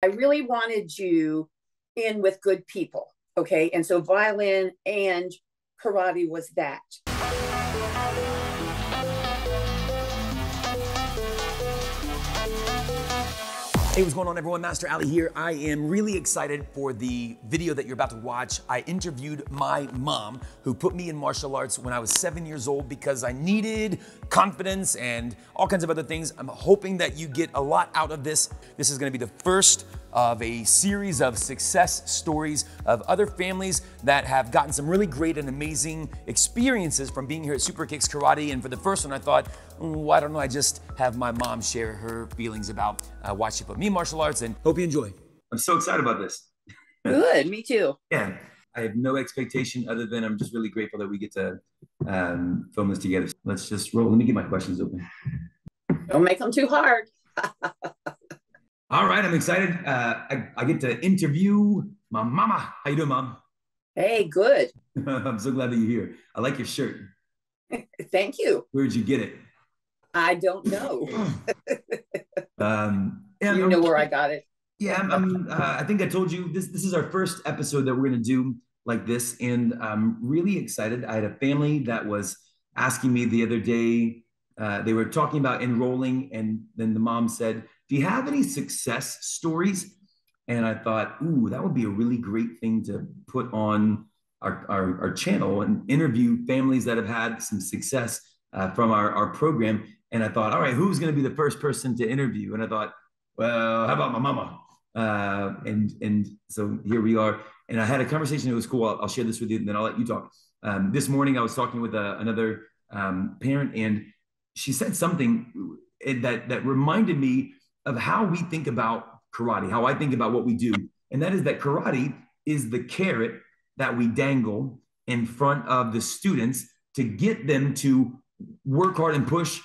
I really wanted you in with good people. Okay. And so violin and karate was that. Hey, what's going on, everyone? Master Ali here. I am really excited for the video that you're about to watch. I interviewed my mom, who put me in martial arts when I was 7 years old because I needed confidence and all kinds of other things. I'm hoping that you get a lot out of this. This is gonna be the first of a series of success stories of other families that have gotten some really great and amazing experiences from being here at Super Kicks Karate. And for the first one, I thought, why don't I just have my mom share her feelings about why she put me in martial arts, and hope you enjoy. I'm so excited about this. Good, me too. Yeah, I have no expectation other than I'm just really grateful that we get to film this together. Let's just roll. Let me get my questions open. Don't make them too hard. All right, I'm excited. I get to interview my mama. How you doing, Mom? Hey, good. I'm so glad that you're here. I like your shirt. Thank you. Where'd you get it? I don't know. Yeah, you know where I got it. Yeah, I think I told you this is our first episode that we're gonna do like this, and I'm really excited. I had a family that was asking me the other day. They were talking about enrolling, and then the mom said, "Do you have any success stories?" And I thought, ooh, that would be a really great thing to put on our channel and interview families that have had some success from our program. And I thought, all right, who's going to be the first person to interview? And I thought, well, how about my mama? And so here we are. And I had a conversation. It was cool. I'll share this with you, and then I'll let you talk. This morning, I was talking with another parent, and she said something that reminded me of how we think about karate, how I think about what we do. And that is that karate is the carrot that we dangle in front of the students to get them to work hard and push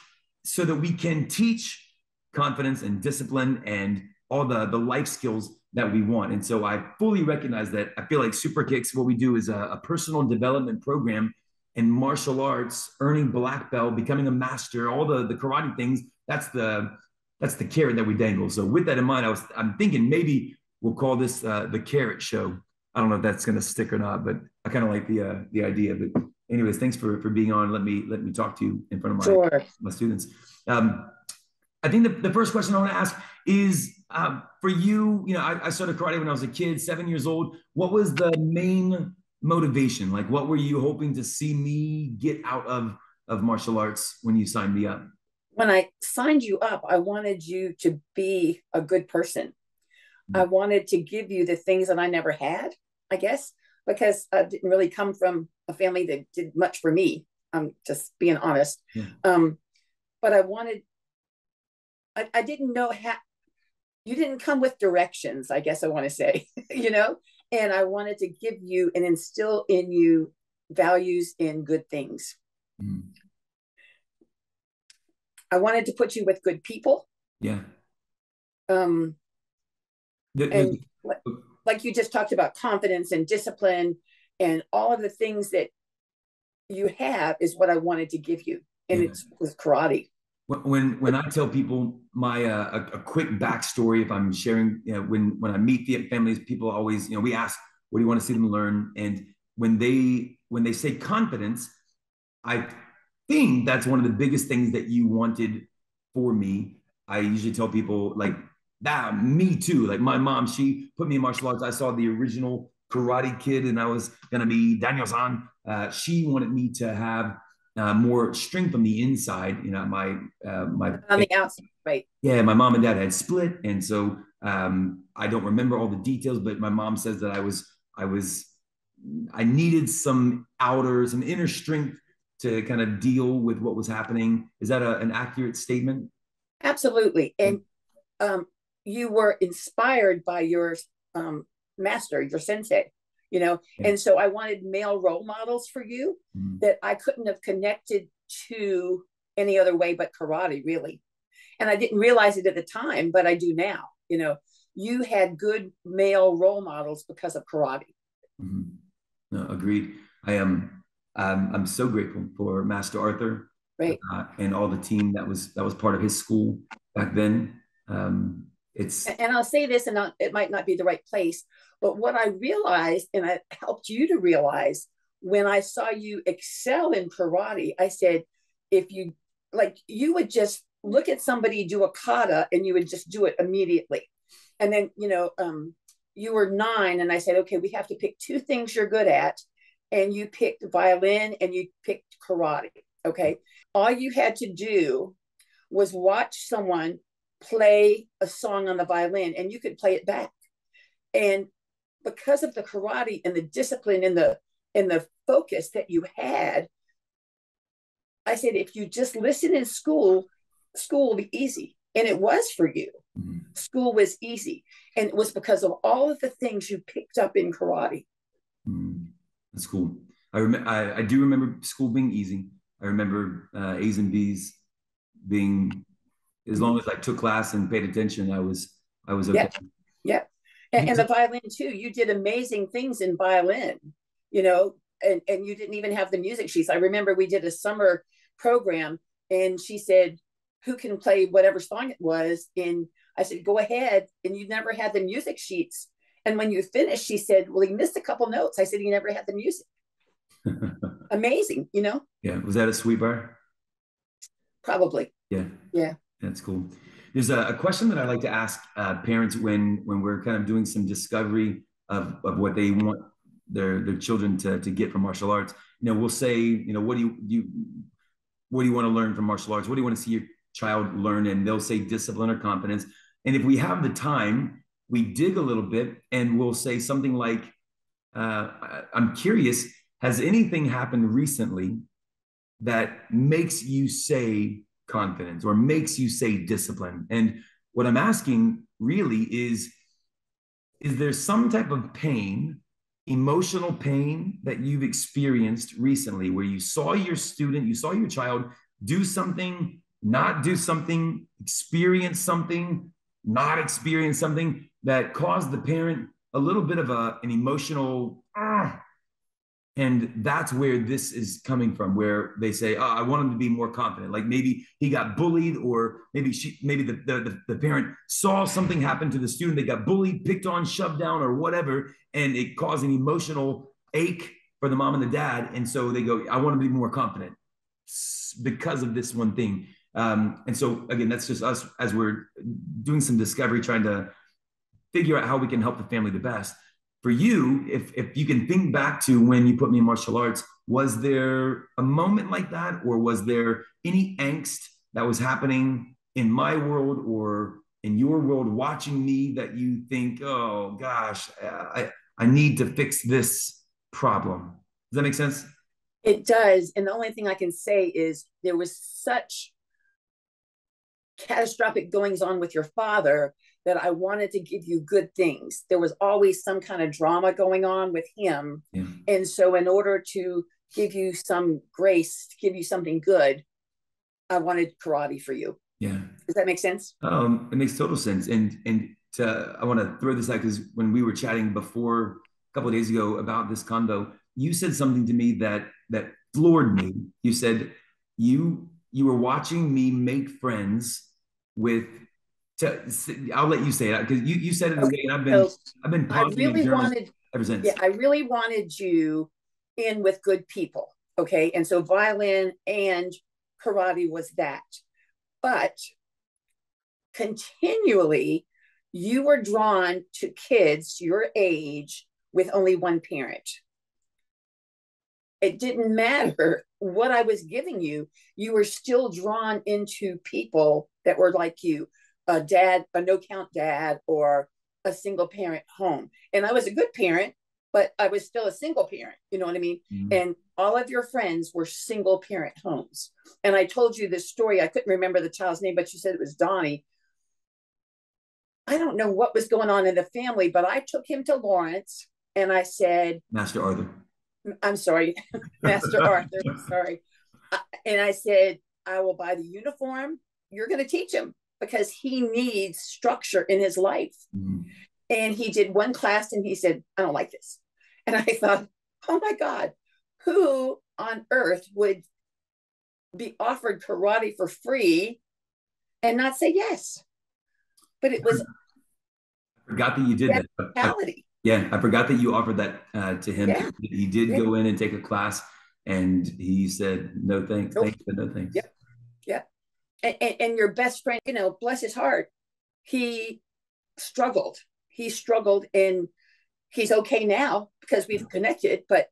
so that we can teach confidence and discipline and all the life skills that we want. And so I fully recognize that. I feel like Super Kicks, what we do is a personal development program in martial arts, earning black belt, becoming a master, all the karate things. That's the carrot that we dangle. So with that in mind, I'm thinking maybe we'll call this the Carrot Show. I don't know if that's going to stick or not, but I kind of like the idea. But anyways, thanks for being on. Let me talk to you in front of my students. I think the first question I want to ask is for you. You know, I started karate when I was a kid, 7 years old. What was the main motivation? Like, what were you hoping to see me get out of martial arts when you signed me up? When I signed you up, I wanted you to be a good person. Mm-hmm. I wanted to give you the things that I never had, I guess, because I didn't really come from a family that did much for me. I'm just being honest. Yeah. But I didn't know how, you didn't come with directions, I guess I want to say, you know, and I wanted to give you and instill in you values and good things. Mm. I wanted to put you with good people. Yeah. And like you just talked about, confidence and discipline and all of the things that you have is what I wanted to give you. And yeah. It's with karate. When I tell people my a quick backstory, if I'm sharing, you know, when I meet the families, people always, you know, we ask, what do you want to see them learn? And when they say confidence, I think that's one of the biggest things that you wanted for me. I usually tell people like, me too. Like my mom, she put me in martial arts. I saw the original Karate Kid, and I was gonna be Daniel-san. She wanted me to have more strength on the inside. You know, my on the outside, right? Yeah, my mom and dad had split, and so I don't remember all the details, but my mom says that I needed some inner strength to kind of deal with what was happening. Is that an accurate statement? Absolutely. And you were inspired by your master, your sensei, you know, yeah. And so I wanted male role models for you that I couldn't have connected to any other way but karate, really. And I didn't realize it at the time, but I do now. You know, you had good male role models because of karate. Mm-hmm. No, agreed. I'm so grateful for Master Arthur, right, and all the team that was part of his school back then. It's And I'll say this, and it might not be the right place, but what I realized, and I helped you to realize when I saw you excel in karate, I said, if you like, you would just look at somebody do a kata and you would just do it immediately. And then, you were 9, and I said, okay, we have to pick 2 things you're good at. And you picked violin and you picked karate. Okay. All you had to do was watch someone play a song on the violin and you could play it back. And because of the karate and the discipline and the focus that you had, I said, if you just listen in school, school will be easy. And it was for you. mm, School was easy. And it was because of all of the things you picked up in karate. mm, that's cool. I do remember school being easy. I remember A's and B's being, as long as I took class and paid attention, I was okay. Yeah. Yeah. And the violin too. You did amazing things in violin, you know, and you didn't even have the music sheets. I remember we did a summer program and she said, who can play whatever song it was? And I said, go ahead. And you never had the music sheets. And when you finished, she said, well, he missed a couple notes. I said, he never had the music. Amazing, you know? Yeah, was that a sweet bar? Probably. Yeah, Yeah. that's cool. There's a question that I like to ask parents when we're kind of doing some discovery of what they want their children to get from martial arts. We'll say, what do you want to learn from martial arts? What do you want to see your child learn? And they'll say discipline or confidence. And if we have the time, we dig a little bit and we'll say something like, I'm curious, has anything happened recently that makes you say confidence or makes you say discipline? And what I'm asking really is there some type of pain, emotional pain that you've experienced recently where you saw your student, you saw your child do something, not do something, experience something, not experience something that caused the parent a little bit of an emotional, and that's where this is coming from, where they say, oh, I want him to be more confident. Like maybe he got bullied, or maybe the parent saw something happen to the student. They got bullied, picked on, shoved down, or whatever. And it caused an emotional ache for the mom and the dad. And so they go, I want to be more confident because of this one thing. And so again, that's just us as we're doing some discovery, trying to figure out how we can help the family the best. For you, if you can think back to when you put me in martial arts, was there a moment like that, or was there any angst that was happening in my world or in your world watching me that you think, oh gosh, I need to fix this problem? Does that make sense? It does. And the only thing I can say is there was such catastrophic goings on with your father that I wanted to give you good things. There was always some kind of drama going on with him. Yeah. And so, in order to give you some grace, to give you something good, I wanted karate for you. Yeah. Does that make sense? It makes total sense. I want to throw this out because when we were chatting before a couple of days ago about this convo, you said something to me that floored me. You said you were watching me make friends with. I'll let you say that because you said it in a way, and I've been I pausing and really journaling wanted, ever since. yeah, I really wanted you in with good people. Okay. And so violin and karate was that. But continually, you were drawn to kids your age with only one parent. It didn't matter what I was giving you, you were still drawn into people that were like you, a dad, a no count dad, or a single parent home. And I was a good parent, but I was still a single parent. You know what I mean? Mm-hmm. And all of your friends were single parent homes. And I told you this story. I couldn't remember the child's name, but you said it was Donnie. I don't know what was going on in the family, but I took him to Lawrence and I said, Master Arthur. I'm sorry, Master Arthur, sorry. And I said, I will buy the uniform. You're going to teach him because he needs structure in his life. Mm-hmm. And he did one class and he said, I don't like this. And I thought, oh my God, who on earth would be offered karate for free and not say yes? But it was forgot that you did That that. mentality. Yeah, I forgot that you offered that to him. Yeah. He did Yeah. go in and take a class, and he said, "No thanks, Nope. thanks, but no thanks." Yep. Yeah. And your best friend, bless his heart, he struggled. He struggled, and he's okay now because we've connected. But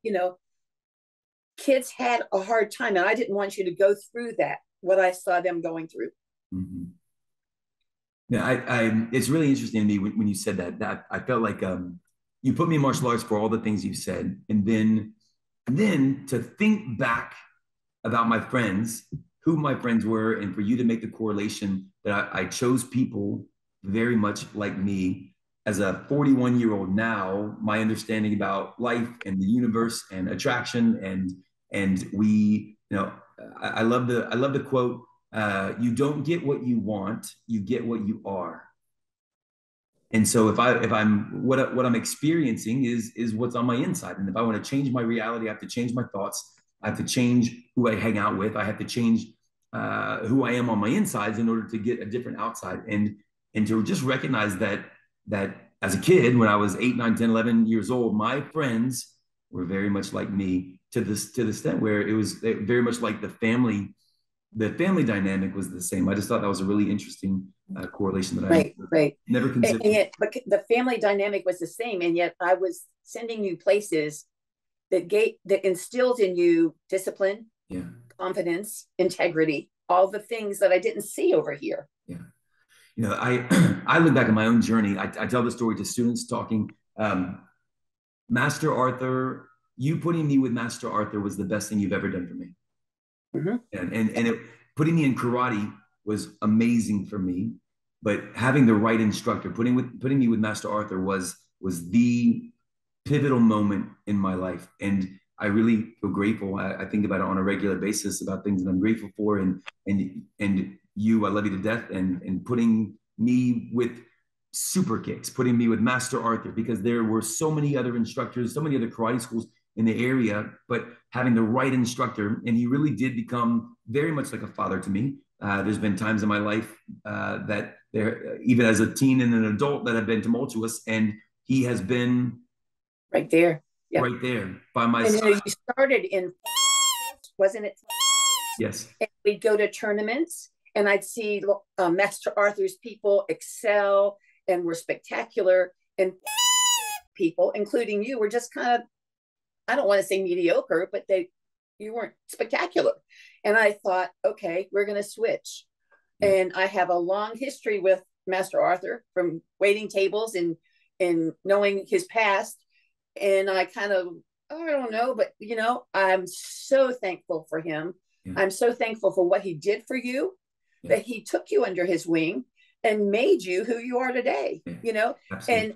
kids had a hard time, and I didn't want you to go through that. What I saw them going through. Mm-hmm. Yeah, it's really interesting to me when you said that. That I felt like you put me in martial arts for all the things you said, and then to think back about my friends, who my friends were, and for you to make the correlation that I chose people very much like me. As a 41-year-old now, my understanding about life and the universe and attraction and we, I love the quote. You don't get what you want, you get what you are. And so if I'm what I'm experiencing is what's on my inside. And if I want to change my reality, I have to change my thoughts. I have to change who I hang out with. I have to change who I am on my insides in order to get a different outside. And to just recognize that as a kid, when I was 8, 9, 10, 11 years old, my friends were very much like me to the extent where it was very much like the family dynamic was the same. I just thought that was a really interesting correlation that I right. never considered. And yet, but the family dynamic was the same, and yet I was sending you places that instilled in you discipline, Yeah, confidence, integrity, all the things that I didn't see over here. yeah. I look back at my own journey. I tell the story to students talking. Master Arthur, you putting me with Master Arthur was the best thing you've ever done for me. Mm-hmm. Putting me in karate was amazing for me, but having the right instructor, putting me with Master Arthur was the pivotal moment in my life. And I really feel grateful. I think about it on a regular basis about things that I'm grateful for, and you, I love you to death, and putting me with super kicks, putting me with Master Arthur, because there were so many other instructors, so many other karate schools in the area, but having the right instructor, and he really did become very much like a father to me. There's been times in my life that there, even as a teen and an adult, that have been tumultuous, and he has been right there. Yep. Right there by my and side. You started in, wasn't it? Yes. And we'd go to tournaments, and I'd see Master Arthur's people excel and were spectacular, and people, including you, were just kind of, I don't want to say mediocre, but you weren't spectacular. And I thought, okay, we're going to switch. Yeah. And I have a long history with Master Arthur, from waiting tables and knowing his past. And I kind of, I don't know, but I'm so thankful for him. Yeah. I'm so thankful for what he did for you, yeah. that he took you under his wing and made you who you are today, yeah. Absolutely. And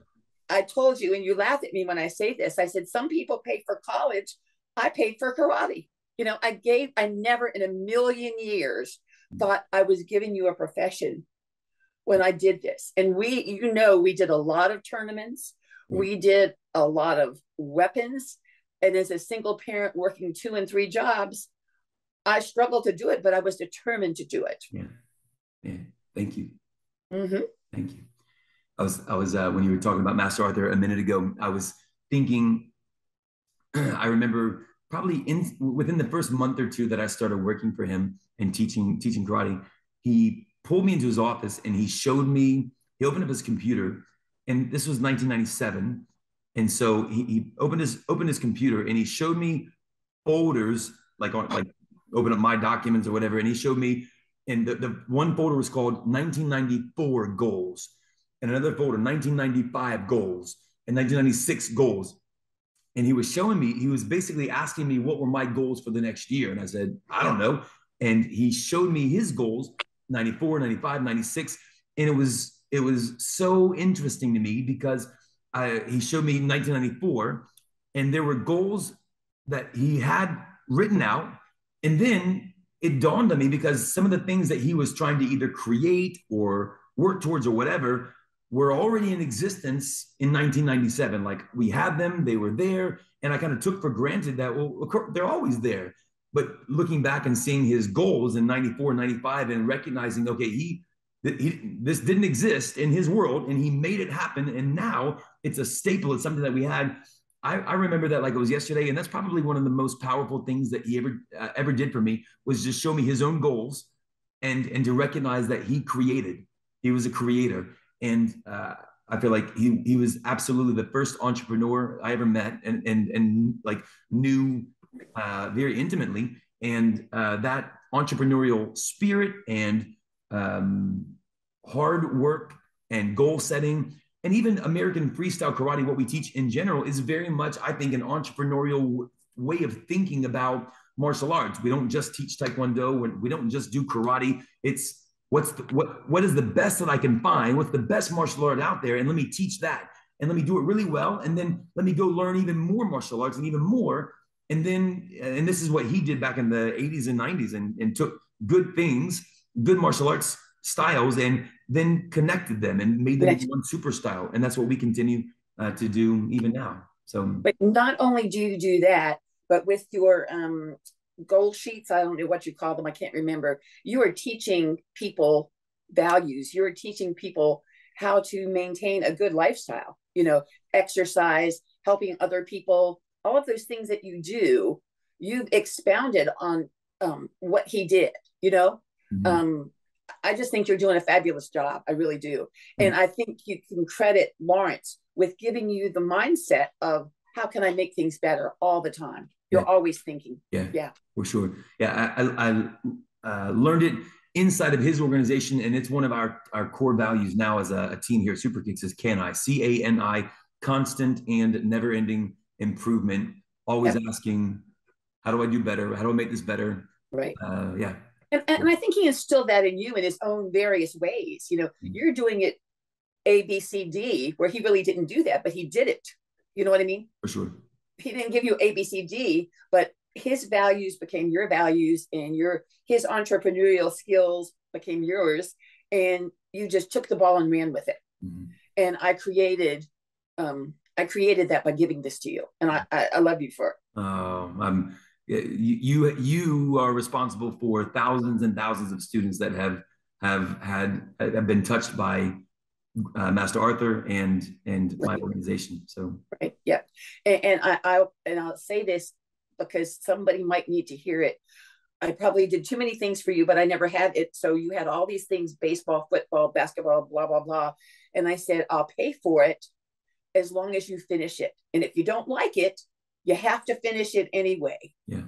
I told you, and you laugh at me when I say this, I said, some people pay for college. I paid for karate. I never in a million years thought I was giving you a profession when I did this. And we did a lot of tournaments. Yeah. We did a lot of weapons. And as a single parent working 2 and 3 jobs, I struggled to do it, but I was determined to do it. Yeah. Yeah. Thank you. Mm-hmm. Thank you. I was when you were talking about Master Arthur a minute ago, I was thinking, I remember probably within the first month or 2 that I started working for him and teaching karate, he pulled me into his office and he opened up his computer, and this was 1997. And so he opened his computer and he showed me folders, like open up my documents or whatever. And he showed me, and the one folder was called 1994 goals, and another folder, 1995 goals, and 1996 goals. And he was showing me, he was basically asking me what were my goals for the next year. And I said, I don't know. And he showed me his goals, 94, 95, 96. And it was so interesting to me because he showed me 1994, and there were goals that he had written out. And then it dawned on me, because some of the things that he was trying to either create or work towards or whatever were already in existence in 1997. Like, we had them, they were there. And I kind of took for granted that, well, they're always there. But looking back and seeing his goals in 94, 95 and recognizing, okay, this didn't exist in his world, and he made it happen. And now it's a staple. It's something that we had. I remember that like it was yesterday, and that's probably one of the most powerful things that he ever did for me, was just show me his own goals, and to recognize that he created. He was a creator, and I feel like he was absolutely the first entrepreneur I ever met, and like knew very intimately. And that entrepreneurial spirit and hard work and goal setting, and even American freestyle karate, what we teach in general, is very much, I think, an entrepreneurial way of thinking about martial arts. We don't just teach Taekwondo. We don't just do karate. It's what is the best that I can find? What's the best martial art out there? And let me teach that. And let me do it really well. And then let me go learn even more martial arts and even more. And then, and this is what he did back in the 80s and 90s, and took good things, good martial arts styles, and then connected them and made them one super style. And that's what we continue to do even now. So, but not only do you do that, but with your goal sheets, I don't know what you call them, I can't remember, you are teaching people values. You're teaching people how to maintain a good lifestyle, you know, exercise, helping other people, all of those things that you do. You've expounded on what he did, you know. Mm-hmm. I just think you're doing a fabulous job. I really do. Mm-hmm. And I think you can credit Lawrence with giving you the mindset of how can I make things better all the time. You're always thinking. Yeah, for sure. Yeah, I learned it inside of his organization, and it's one of our core values now as a team here at Super Kicks is CANI, CANI, constant and never-ending improvement. Always asking, how do I do better? How do I make this better? Right. Yeah. And I think he instilled that in you in his own various ways. You know, you're doing it A, B, C, D, where he really didn't do that, but he did it. You know what I mean? For sure. He didn't give you A, B, C, D, but his values became your values, and his entrepreneurial skills became yours, and you just took the ball and ran with it. Mm-hmm. And I created that by giving this to you, and I love you for it. You are responsible for thousands and thousands of students that have been touched by Master Arthur and my organization. So right, yeah, and I'll say this because somebody might need to hear it. I probably did too many things for you, but I never had it. So you had all these things: baseball, football, basketball, blah blah blah. And I said, I'll pay for it as long as you finish it. And if you don't like it, you have to finish it anyway. Yeah.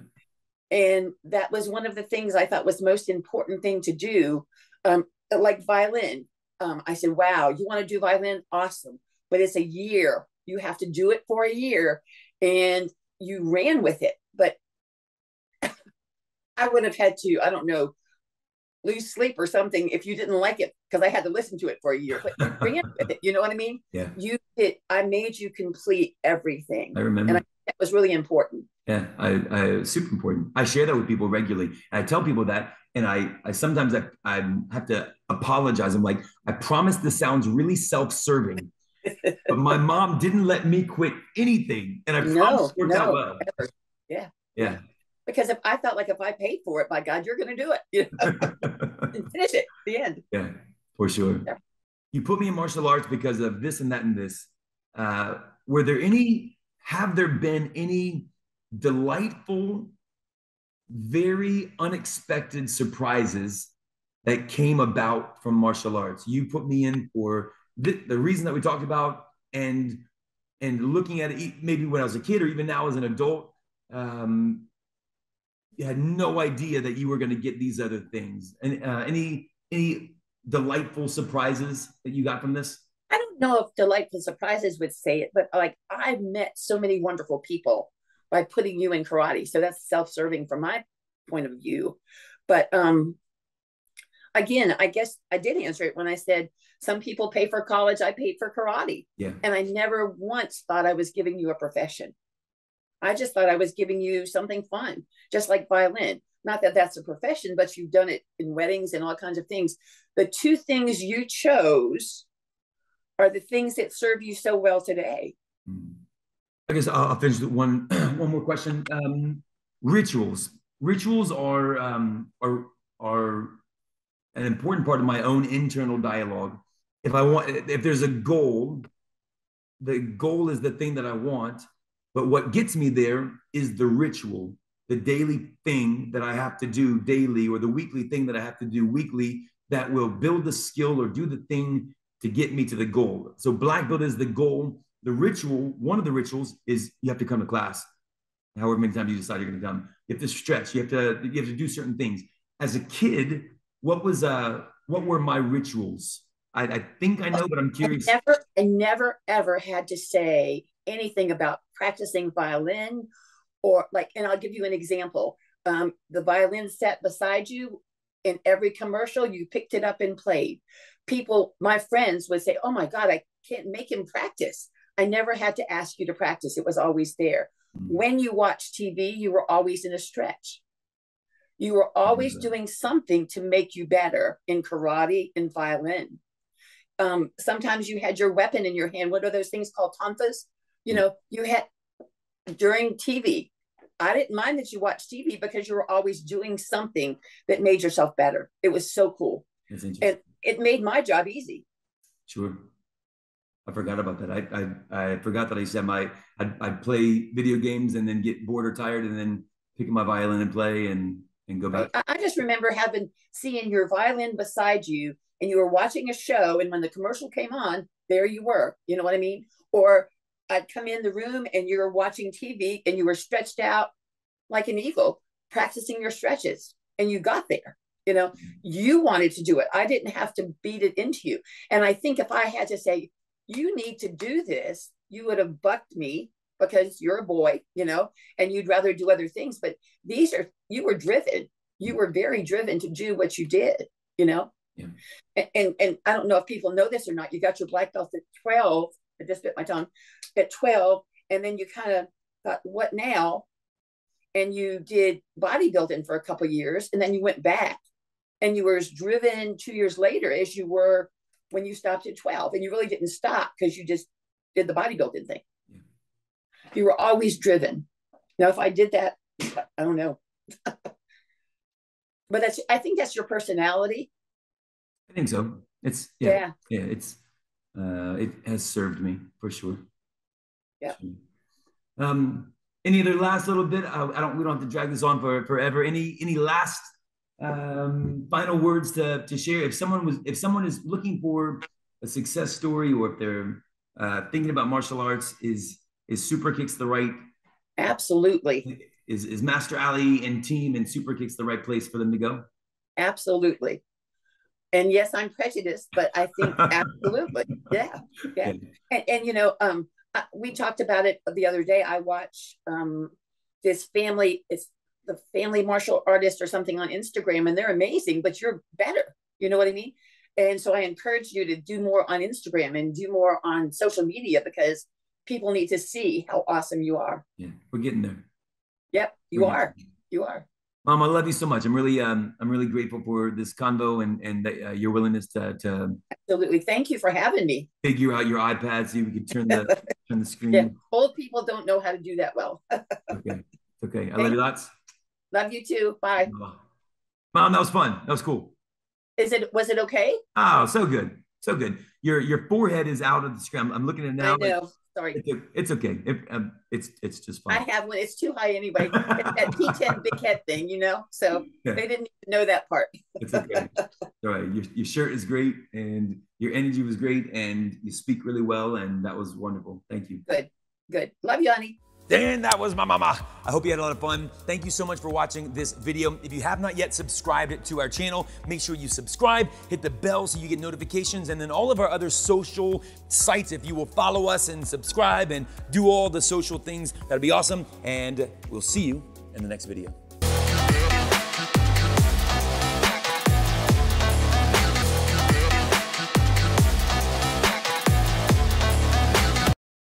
And that was one of the things I thought was the most important thing to do. Like violin. I said, wow, you want to do violin? Awesome. But it's a year. You have to do it for a year. And you ran with it. But I would have had to, I don't know, lose sleep or something if you didn't like it, because I had to listen to it for a year. But you ran with it. You know what I mean? Yeah. I made you complete everything. I remember. And that was really important. Yeah, I super important. I share that with people regularly. And I tell people that, and I sometimes I have to apologize. I'm like, I promise this sounds really self-serving, but my mom didn't let me quit anything, and I promise it worked out well. Ever. Yeah. Yeah. Because if I felt like if I paid for it, by God, you're going to do it. You know? And finish it. The end. Yeah, for sure. Yeah. You put me in martial arts because of this and that and this. Have there been any delightful, very unexpected surprises that came about from martial arts? You put me in for the reason that we talked about, and looking at it maybe when I was a kid or even now as an adult, you had no idea that you were going to get these other things. And any delightful surprises that you got from this? I don't know if delightful surprises would say it, but like I've met so many wonderful people by putting you in karate. So that's self-serving from my point of view. But again, I guess I did answer it when I said some people pay for college. I paid for karate. Yeah. And I never once thought I was giving you a profession. I just thought I was giving you something fun, just like violin. Not that that's a profession, but you've done it in weddings and all kinds of things. The two things you chose are the things that serve you so well today. I guess I'll finish with one more question. Rituals are an important part of my own internal dialogue. If there's a goal, the goal is the thing that I want, but what gets me there is the ritual, the daily thing that I have to do daily, or the weekly thing that I have to do weekly that will build the skill or do the thing to get me to the goal. So Black Belt is the goal. The ritual, one of the rituals is you have to come to class. However many times you decide you're going to come, you have to stretch. You have to do certain things. As a kid, what were my rituals? I think I know, but I'm curious. I never ever had to say anything about practicing violin or like, and I'll give you an example. The violin sat beside you in every commercial, you picked it up and played. People, my friends would say, oh my God, I can't make him practice. I never had to ask you to practice. It was always there. When you watch TV, you were always in a stretch. You were always doing something to make you better in karate and violin. Sometimes you had your weapon in your hand. What are those things called? Tonfas? You know, you had during TV. I didn't mind that you watched TV because you were always doing something that made yourself better. It was so cool. And it made my job easy. Sure. I forgot about that. I forgot that I used to have I'd play video games and then get bored or tired and then pick up my violin and play and go back. I just remember seeing your violin beside you and you were watching a show, and when the commercial came on, there you were. You know what I mean? Or I'd come in the room and you were watching TV and you were stretched out like an eagle, practicing your stretches, and you got there. You know, you wanted to do it. I didn't have to beat it into you. And I think if I had to say, you need to do this, you would have bucked me because you're a boy, you know, and you'd rather do other things. But you were driven. You were very driven to do what you did, you know. Yeah. And I don't know if people know this or not. You got your black belt at 12. I just bit my tongue. At 12, and then you kind of thought, what now? And you did bodybuilding for a couple of years, and then you went back, and you were as driven 2 years later as you were when you stopped at 12. And you really didn't stop because you just did the bodybuilding thing. Yeah. You were always driven. Now, if I did that, I don't know. But I think that's your personality. I think so. It has served me for sure. Yeah. Any other last little bit? We don't have to drag this on for forever. Any last final words to share? If someone is looking for a success story, or if they're thinking about martial arts, is Super Kicks the right? Absolutely. Is Master Ali and team and Super Kicks the right place for them to go? Absolutely. And yes, I'm prejudiced, but I think absolutely. Yeah. And you know, we talked about it the other day. I watch this family, it's the family martial artist or something on Instagram, and they're amazing, but you're better. You know what I mean? And so I encourage you to do more on Instagram and do more on social media, because people need to see how awesome you are. Yeah, we're getting there. Yep, you are. You are. Mom, I love you so much. I'm really grateful for this convo and your willingness to absolutely. Thank you for having me. Figure out your iPad so we can turn the screen. Yeah, old people don't know how to do that well. Okay. I love you lots. Love you too. Bye. Mom, that was fun. That was cool. Was it okay? Oh, so good. So good. Your forehead is out of the screen. I'm looking at it now. I know. Sorry. It's okay. It's just fine. I have one. It's too high anyway. It's that P10 big head thing, you know? So they didn't even know that part. It's okay. All right. Your shirt is great, and your energy was great, and you speak really well, and that was wonderful. Thank you. Good. Love you, honey. And that was my mama. I hope you had a lot of fun. Thank you so much for watching this video. If you have not yet subscribed to our channel, make sure you subscribe, hit the bell so you get notifications, and then all of our other social sites. If you will follow us and subscribe and do all the social things, that'd be awesome. And we'll see you in the next video.